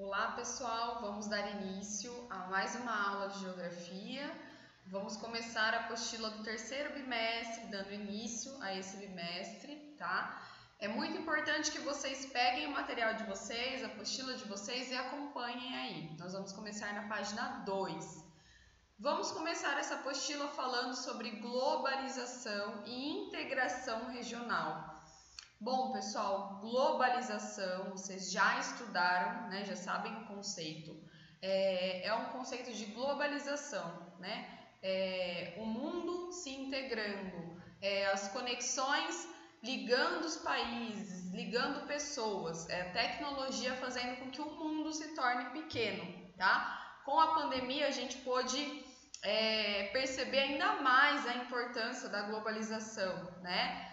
Olá pessoal, vamos dar início a mais uma aula de Geografia. Vamos começar a apostila do terceiro bimestre, dando início a esse bimestre, tá? É muito importante que vocês peguem o material de vocês, a apostila de vocês e acompanhem aí. Nós vamos começar na página 2. Vamos começar essa apostila falando sobre globalização e integração regional. Bom, pessoal, globalização, vocês já estudaram, né? Já sabem o conceito. É um conceito de globalização, né? O mundo se integrando, as conexões ligando os países, ligando pessoas, a tecnologia fazendo com que o mundo se torne pequeno, tá? Com a pandemia a gente pôde perceber ainda mais a importância da globalização, né?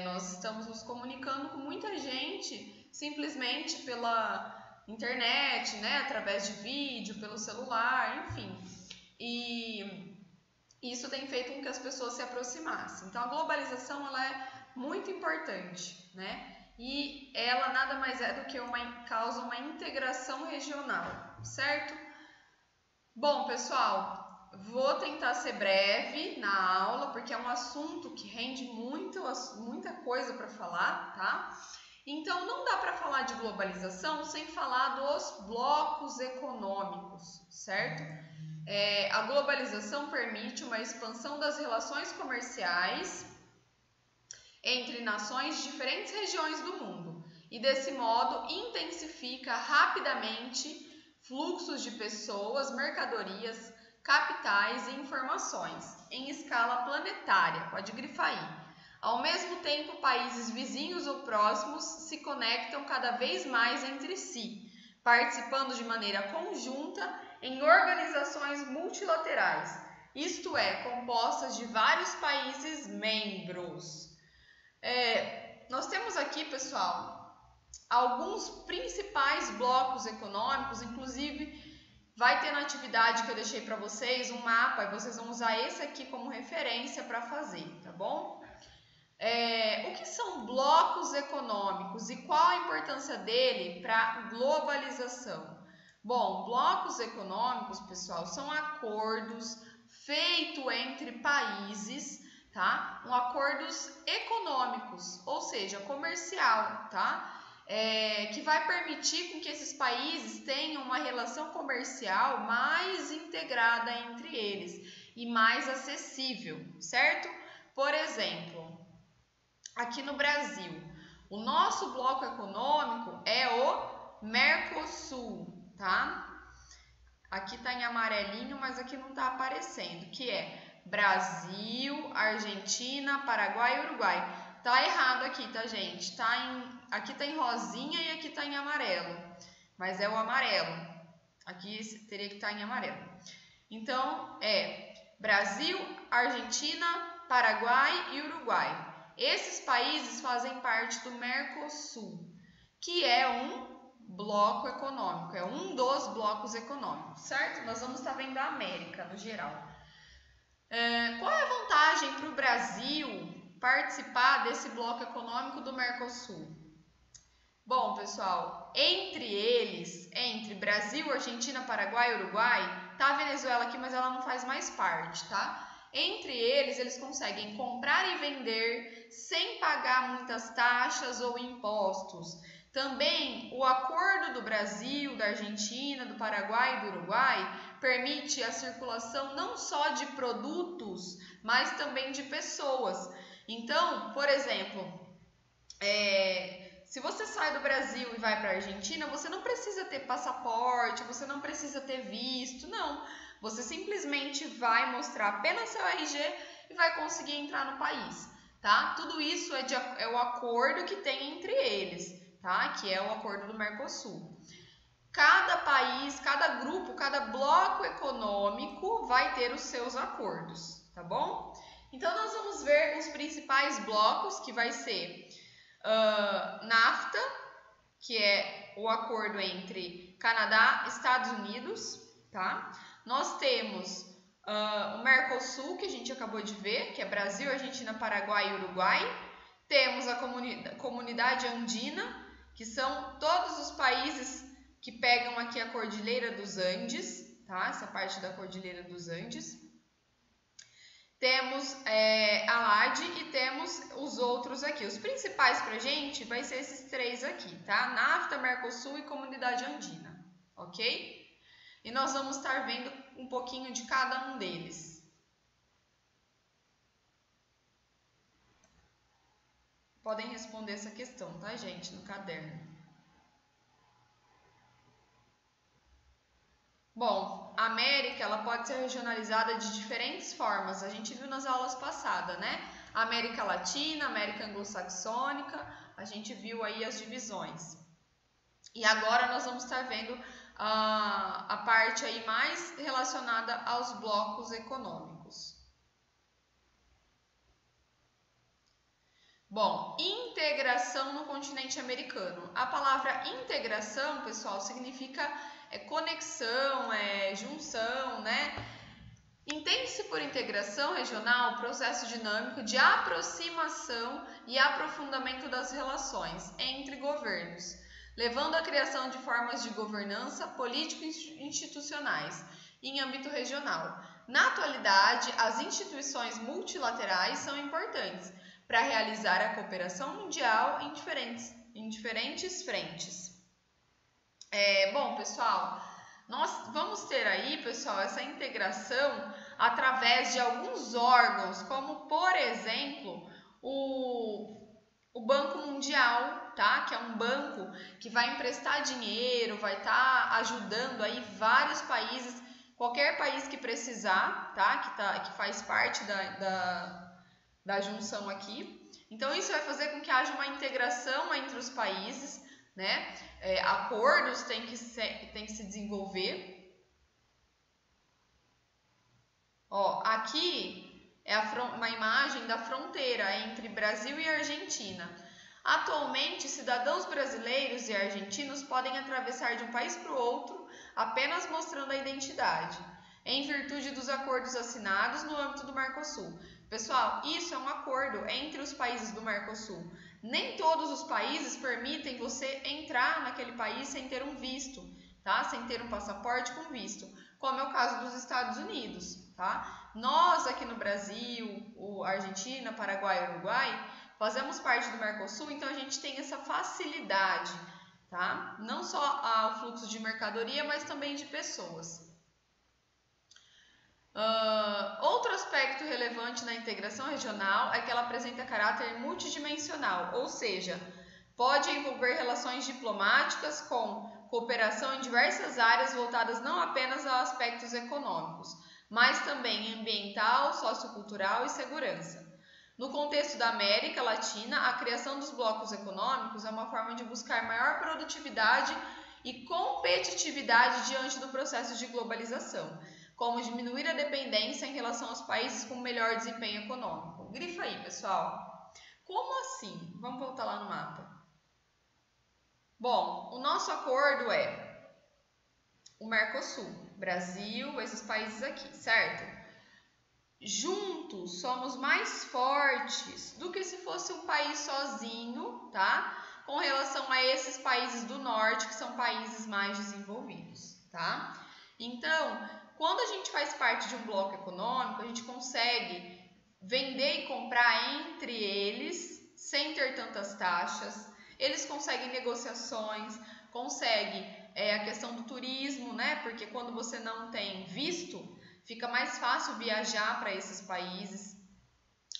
Nós estamos nos comunicando com muita gente simplesmente pela internet, né? Através de vídeo, pelo celular, enfim. E isso tem feito com que as pessoas se aproximassem. Então, a globalização ela é muito importante, né? E ela nada mais é do que causa uma integração regional, certo? Bom, pessoal, vou tentar ser breve na aula, porque é um assunto que rende muita coisa para falar, tá? Então, não dá para falar de globalização sem falar dos blocos econômicos, certo? A globalização permite uma expansão das relações comerciais entre nações de diferentes regiões do mundo e, desse modo, intensifica rapidamente fluxos de pessoas, mercadorias, capitais e informações em escala planetária, pode grifar aí. Ao mesmo tempo, países vizinhos ou próximos se conectam cada vez mais entre si, participando de maneira conjunta em organizações multilaterais, isto é, compostas de vários países membros. Nós temos aqui, pessoal, alguns principais blocos econômicos, inclusive vai ter na atividade que eu deixei para vocês um mapa e vocês vão usar esse aqui como referência para fazer, tá bom? O que são blocos econômicos e qual a importância dele para a globalização? Bom, blocos econômicos, pessoal, são acordos feitos entre países, tá? Acordos econômicos, ou seja, comercial, tá? Que vai permitir com que esses países tenham uma relação comercial mais integrada entre eles e mais acessível, certo? Por exemplo, aqui no Brasil, o nosso bloco econômico é o Mercosul, tá? Aqui tá em amarelinho, mas aqui não tá aparecendo, que é Brasil, Argentina, Paraguai e Uruguai. Tá errado aqui, tá, gente? Aqui tá em rosinha e aqui tá em amarelo, mas é o amarelo. Aqui teria que estar em amarelo. Então, Brasil, Argentina, Paraguai e Uruguai. Esses países fazem parte do Mercosul, que é um bloco econômico, é um dos blocos econômicos, certo? Nós vamos estar vendo a América no geral. Qual é a vantagem para o Brasil participar desse bloco econômico do Mercosul? Bom, pessoal, entre Brasil, Argentina, Paraguai e Uruguai, tá a Venezuela aqui, mas ela não faz mais parte, tá? Entre eles conseguem comprar e vender sem pagar muitas taxas ou impostos. Também, o acordo do Brasil, da Argentina, do Paraguai e do Uruguai permite a circulação não só de produtos, mas também de pessoas. Então, por exemplo, se você sai do Brasil e vai para a Argentina, você não precisa ter passaporte, você não precisa ter visto, não. Você simplesmente vai mostrar apenas seu RG e vai conseguir entrar no país, tá? Tudo isso é o acordo que tem entre eles, tá? Que é o acordo do Mercosul. Cada país, cada grupo, cada bloco econômico vai ter os seus acordos, tá bom? Então, nós vamos ver os principais blocos, que vai ser NAFTA, que é o acordo entre Canadá e Estados Unidos, tá? Nós temos o Mercosul, que a gente acabou de ver, que é Brasil, Argentina, Paraguai e Uruguai. Temos a comunidade andina, que são todos os países que pegam aqui a Cordilheira dos Andes, tá? Essa parte da Cordilheira dos Andes. Temos a LAD e temos os outros aqui. Os principais pra gente vai ser esses três aqui, tá? NAFTA, Mercosul e Comunidade Andina, ok? E nós vamos estar vendo um pouquinho de cada um deles. Podem responder essa questão, tá, gente? No caderno. Bom, a América ela pode ser regionalizada de diferentes formas. A gente viu nas aulas passadas, né? América Latina, América Anglo-Saxônica, a gente viu aí as divisões. E agora nós vamos estar vendo a parte aí mais relacionada aos blocos econômicos. Bom, integração no continente americano. A palavra integração, pessoal, significa conexão, junção, né? Entende-se por integração regional o processo dinâmico de aproximação e aprofundamento das relações entre governos, levando à criação de formas de governança político-institucionais em âmbito regional. Na atualidade, as instituições multilaterais são importantes para realizar a cooperação mundial em diferentes frentes. Bom, pessoal, nós vamos ter aí, pessoal, essa integração através de alguns órgãos, como, por exemplo, o Banco Mundial, tá? Que é um banco que vai emprestar dinheiro, vai estar ajudando aí vários países, qualquer país que precisar, tá? Que faz parte da junção aqui. Então, isso vai fazer com que haja uma integração entre os países, né? Acordos têm que se desenvolver. Ó, aqui é uma imagem da fronteira entre Brasil e Argentina. Atualmente, cidadãos brasileiros e argentinos podem atravessar de um país para o outro apenas mostrando a identidade, em virtude dos acordos assinados no âmbito do Mercosul. Pessoal, isso é um acordo entre os países do Mercosul. Nem todos os países permitem você entrar naquele país sem ter um visto, tá? Sem ter um passaporte com visto, como é o caso dos Estados Unidos, tá? Nós aqui no Brasil, Argentina, Paraguai e Uruguai, fazemos parte do Mercosul, então a gente tem essa facilidade, tá? Não só o fluxo de mercadoria, mas também de pessoas. Outro aspecto relevante na integração regional é que ela apresenta caráter multidimensional, ou seja, pode envolver relações diplomáticas com cooperação em diversas áreas voltadas não apenas a aspectos econômicos, mas também ambiental, sociocultural e segurança. No contexto da América Latina, a criação dos blocos econômicos é uma forma de buscar maior produtividade e competitividade diante do processo de globalização, como diminuir a dependência em relação aos países com melhor desempenho econômico. Grifa aí, pessoal. Como assim? Vamos voltar lá no mapa. Bom, o nosso acordo é o Mercosul, Brasil, esses países aqui, certo? Juntos somos mais fortes do que se fosse um país sozinho, tá? Com relação a esses países do norte, que são países mais desenvolvidos, tá? Então, quando a gente faz parte de um bloco econômico, a gente consegue vender e comprar entre eles sem ter tantas taxas. Eles conseguem negociações, conseguem a questão do turismo, né? Porque quando você não tem visto, fica mais fácil viajar para esses países.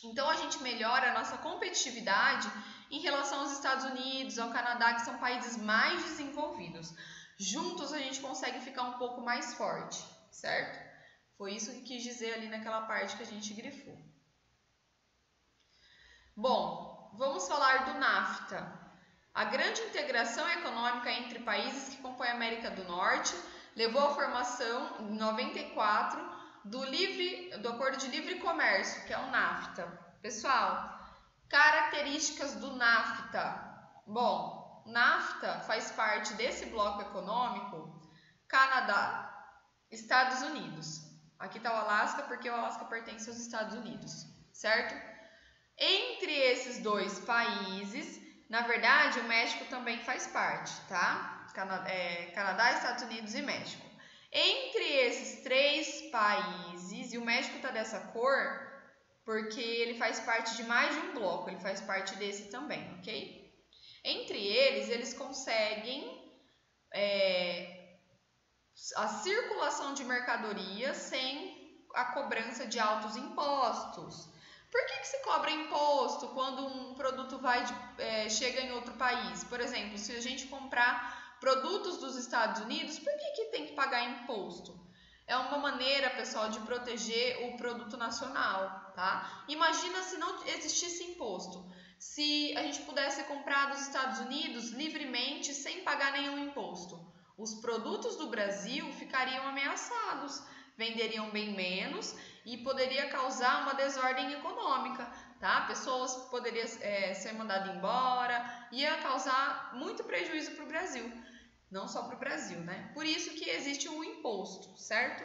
Então, a gente melhora a nossa competitividade em relação aos Estados Unidos, ao Canadá, que são países mais desenvolvidos. Juntos, a gente consegue ficar um pouco mais forte, certo? Foi isso que quis dizer ali naquela parte que a gente grifou. Bom, vamos falar do NAFTA. A grande integração econômica entre países que compõem a América do Norte levou à formação, em 94, do Acordo de Livre Comércio, que é o NAFTA. Pessoal, características do NAFTA. Bom, NAFTA faz parte desse bloco econômico Canadá, Estados Unidos. Aqui está o Alasca, porque o Alasca pertence aos Estados Unidos, certo? Entre esses dois países, na verdade, o México também faz parte, tá? Canadá, Estados Unidos e México. Entre esses 3 países, e o México está dessa cor porque ele faz parte de mais de um bloco, ele faz parte desse também, ok? Entre eles, eles conseguem a circulação de mercadorias sem a cobrança de altos impostos. Por que se cobra imposto quando um produto chega em outro país? Por exemplo, se a gente comprar produtos dos Estados Unidos, por que tem que pagar imposto? É uma maneira, pessoal, de proteger o produto nacional, tá? Imagina se não existisse imposto. Se a gente pudesse comprar dos Estados Unidos livremente, sem pagar nenhum imposto. Os produtos do Brasil ficariam ameaçados, venderiam bem menos e poderia causar uma desordem econômica, tá? Pessoas poderiam ser mandadas embora, ia causar muito prejuízo para o Brasil, não só para o Brasil, né? Por isso que existe um imposto, certo?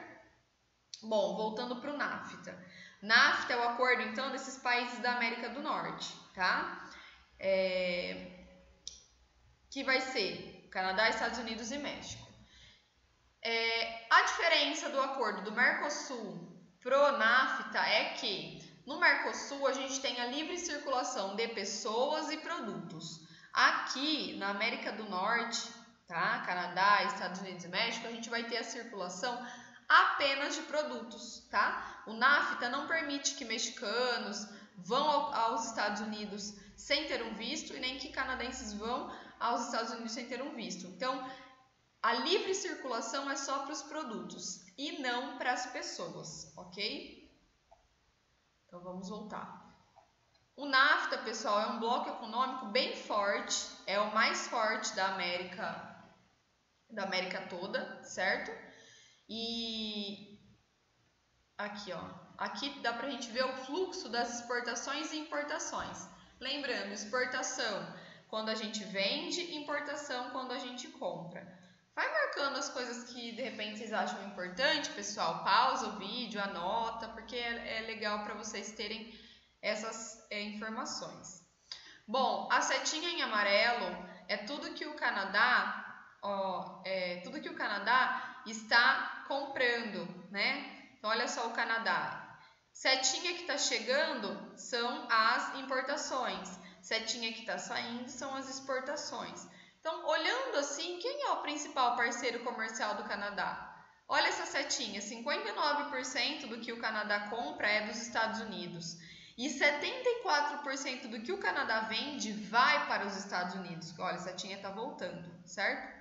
Bom, voltando para o NAFTA. NAFTA é o acordo, então, desses países da América do Norte, tá? Que vai ser Canadá, Estados Unidos e México. A diferença do acordo do Mercosul pro NAFTA é que no Mercosul a gente tem a livre circulação de pessoas e produtos. Aqui na América do Norte, tá? Canadá, Estados Unidos e México, a gente vai ter a circulação apenas de produtos, tá? O NAFTA não permite que mexicanos vão aos Estados Unidos sem ter um visto e nem que canadenses vão aos Estados Unidos sem ter um visto. Então, a livre circulação é só para os produtos e não para as pessoas, ok? Então, vamos voltar. O NAFTA, pessoal, é um bloco econômico bem forte, é o mais forte da América toda, certo? E aqui, ó, aqui dá pra gente ver o fluxo das exportações e importações. Lembrando, exportação quando a gente vende, importação quando a gente compra. Vai marcando as coisas que de repente vocês acham importante, pessoal. Pausa o vídeo, anota, porque é legal para vocês terem essas informações. Bom, a setinha em amarelo é tudo que o Canadá, tudo que o Canadá está comprando, né? Então, olha só o Canadá. Setinha que está chegando são as importações. Setinha que está saindo são as exportações. Então, olhando assim, quem é o principal parceiro comercial do Canadá? Olha essa setinha, 59% do que o Canadá compra é dos Estados Unidos. E 74% do que o Canadá vende vai para os Estados Unidos. Olha, a setinha está voltando, certo?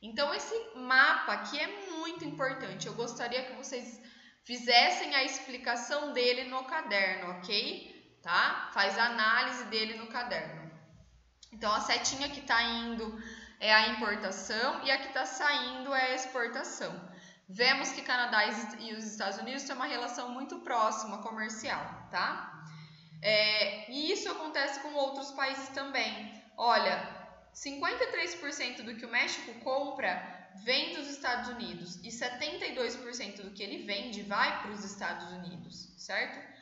Então, esse mapa aqui é muito importante. Eu gostaria que vocês fizessem a explicação dele no caderno, ok? Tá? Faz a análise dele no caderno. Então, a setinha que está indo é a importação e a que está saindo é a exportação. Vemos que Canadá e os Estados Unidos têm uma relação muito próxima comercial, tá? E isso acontece com outros países também. Olha, 53% do que o México compra vem dos Estados Unidos e 72% do que ele vende vai para os Estados Unidos, certo?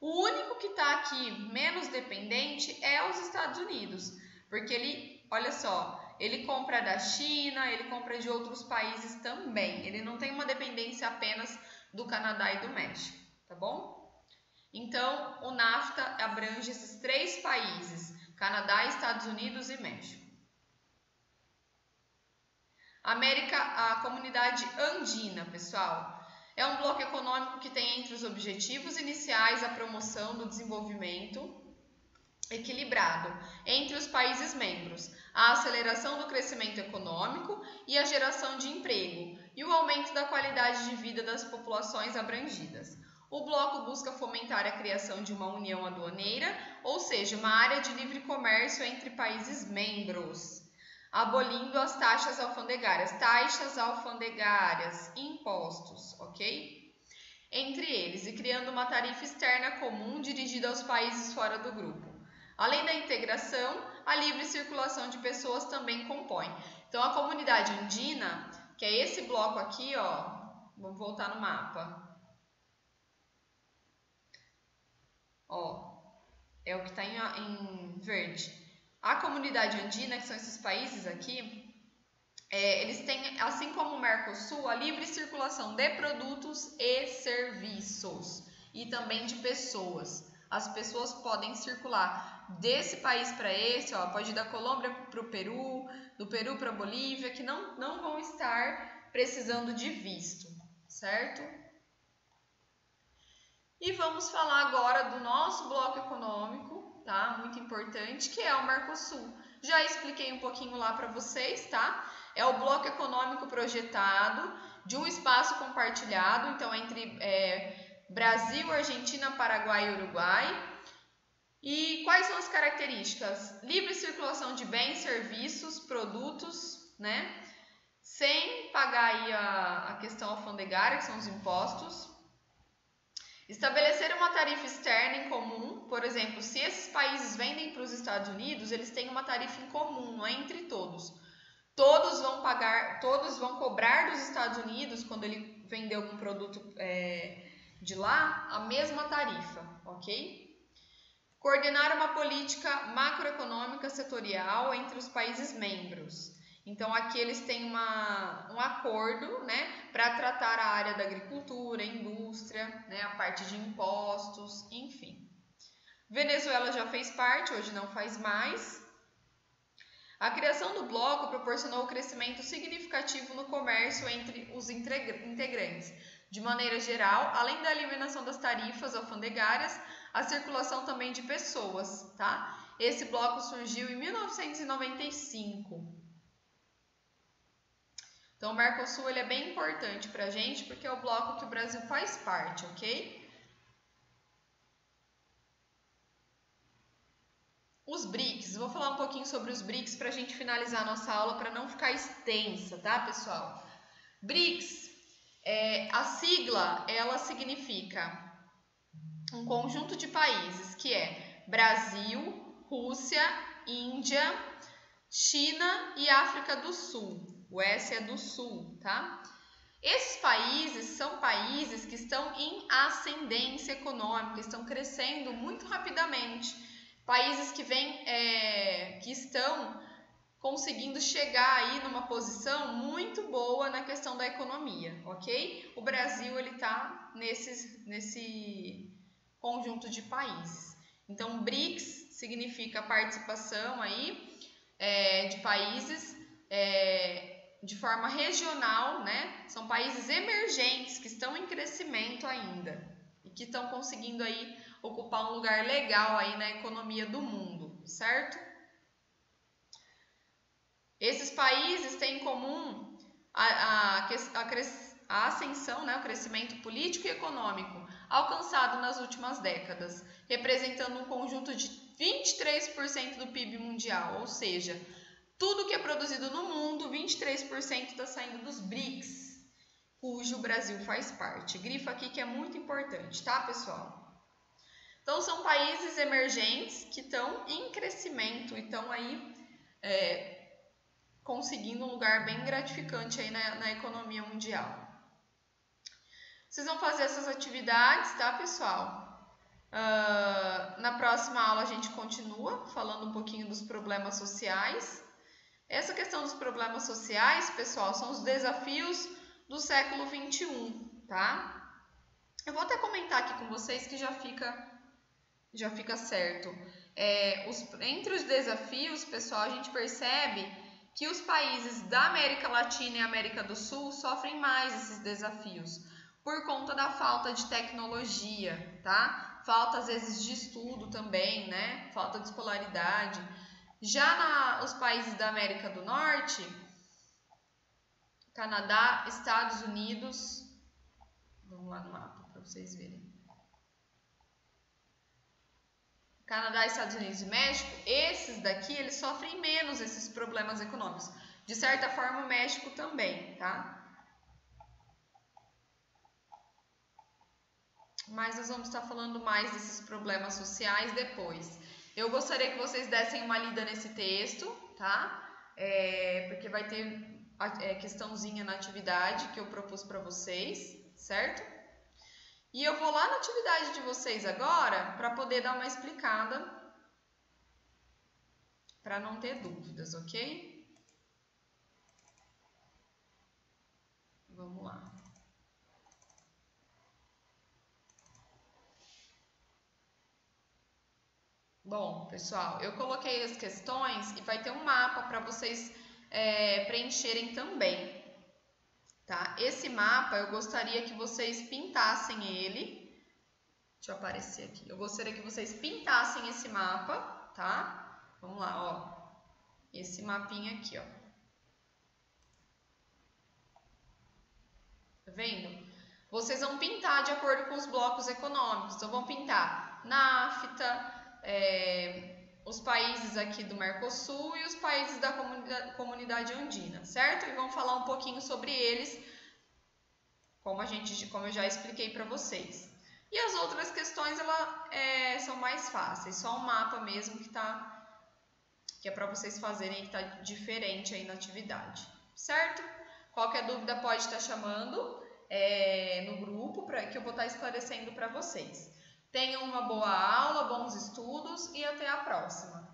O único que está aqui menos dependente é os Estados Unidos, porque ele, olha só, ele compra da China, ele compra de outros países também. Ele não tem uma dependência apenas do Canadá e do México, tá bom? Então, o NAFTA abrange esses 3 países, Canadá, Estados Unidos e México. A comunidade andina, pessoal, é um bloco econômico que tem entre os objetivos iniciais a promoção do desenvolvimento equilibrado entre os países membros, a aceleração do crescimento econômico e a geração de emprego e o aumento da qualidade de vida das populações abrangidas. O bloco busca fomentar a criação de uma união aduaneira, ou seja, uma área de livre comércio entre países membros, abolindo as taxas alfandegárias, impostos, ok? Entre eles, e criando uma tarifa externa comum dirigida aos países fora do grupo. Além da integração, a livre circulação de pessoas também compõe. Então, a comunidade andina, que é esse bloco aqui, ó, vamos voltar no mapa. Ó, é o que está em verde. A comunidade andina, que são esses países aqui, eles têm, assim como o Mercosul, a livre circulação de produtos e serviços e também de pessoas. As pessoas podem circular desse país para esse, ó, pode ir da Colômbia para o Peru, do Peru para a Bolívia, que não vão estar precisando de visto, certo? E vamos falar agora do nosso bloco econômico, tá? Muito importante, que é o Mercosul. Já expliquei um pouquinho lá para vocês, tá? É o bloco econômico projetado de um espaço compartilhado, então entre Brasil, Argentina, Paraguai e Uruguai. E quais são as características? Livre circulação de bens, serviços, produtos, né? Sem pagar aí a questão alfandegária, que são os impostos. Estabelecer uma tarifa externa em comum, por exemplo, se esses países vendem para os Estados Unidos, eles têm uma tarifa em comum entre todos. Todos vão cobrar dos Estados Unidos, quando ele vender algum produto de lá, a mesma tarifa, ok? Coordenar uma política macroeconômica setorial entre os países membros. Então, aqui eles têm um acordo, né, para tratar a área da agricultura, indústria, né, a parte de impostos, enfim. Venezuela já fez parte, hoje não faz mais. A criação do bloco proporcionou um crescimento significativo no comércio entre os integrantes. De maneira geral, além da eliminação das tarifas alfandegárias, a circulação também de pessoas, tá? Esse bloco surgiu em 1995. Então, o Mercosul ele é bem importante para a gente, porque é o bloco que o Brasil faz parte, ok? Os BRICS, vou falar um pouquinho sobre os BRICS para a gente finalizar a nossa aula, para não ficar extensa, tá, pessoal? BRICS, a sigla, ela significa um conjunto de países, que é Brasil, Rússia, Índia, China e África do Sul. O S é do Sul, tá? Esses países são países que estão em ascendência econômica, estão crescendo muito rapidamente. Países que estão conseguindo chegar aí numa posição muito boa na questão da economia, ok? O Brasil ele está nesse conjunto de países. Então, BRICS significa participação aí de países de forma regional, né? São países emergentes que estão em crescimento ainda e que estão conseguindo aí ocupar um lugar legal aí na economia do mundo, certo? Esses países têm em comum a ascensão, né, o crescimento político e econômico alcançado nas últimas décadas, representando um conjunto de 23% do PIB mundial, ou seja, tudo que é produzido no mundo, 23% está saindo dos BRICS, cujo o Brasil faz parte. Grifa aqui que é muito importante, tá, pessoal? Então, são países emergentes que estão em crescimento e estão aí conseguindo um lugar bem gratificante aí na economia mundial. Vocês vão fazer essas atividades, tá, pessoal? Na próxima aula a gente continua falando um pouquinho dos problemas sociais. Essa questão dos problemas sociais, pessoal, são os desafios do século XXI, tá? Eu vou até comentar aqui com vocês que já fica certo. Entre os desafios, pessoal, a gente percebe que os países da América Latina e América do Sul sofrem mais esses desafios por conta da falta de tecnologia, tá? Falta, às vezes, de estudo também, né? Falta de escolaridade. Já os países da América do Norte, Canadá, Estados Unidos, vamos lá no mapa para vocês verem. Canadá, Estados Unidos e México, esses daqui, eles sofrem menos esses problemas econômicos. De certa forma, o México também, tá? Mas nós vamos estar falando mais desses problemas sociais depois. Eu gostaria que vocês dessem uma lida nesse texto, tá? Porque vai ter questãozinha na atividade que eu propus para vocês, certo? E eu vou lá na atividade de vocês agora para poder dar uma explicada, para não ter dúvidas, ok? Vamos lá. Bom, pessoal, eu coloquei as questões e vai ter um mapa para vocês preencherem também, tá? Esse mapa eu gostaria que vocês pintassem ele. Deixa eu aparecer aqui. Eu gostaria que vocês pintassem esse mapa, tá? Vamos lá, ó. Esse mapinha aqui, ó. Tá vendo? Vocês vão pintar de acordo com os blocos econômicos. Então, vão pintar NAFTA, os países aqui do Mercosul e os países da comunidade andina, certo? E vamos falar um pouquinho sobre eles, como eu já expliquei para vocês. E as outras questões são mais fáceis, só um mapa mesmo que é para vocês fazerem, que está diferente aí na atividade, certo? Qualquer dúvida pode estar chamando no grupo, que eu vou estar esclarecendo para vocês. Tenham uma boa aula, bons estudos e até a próxima!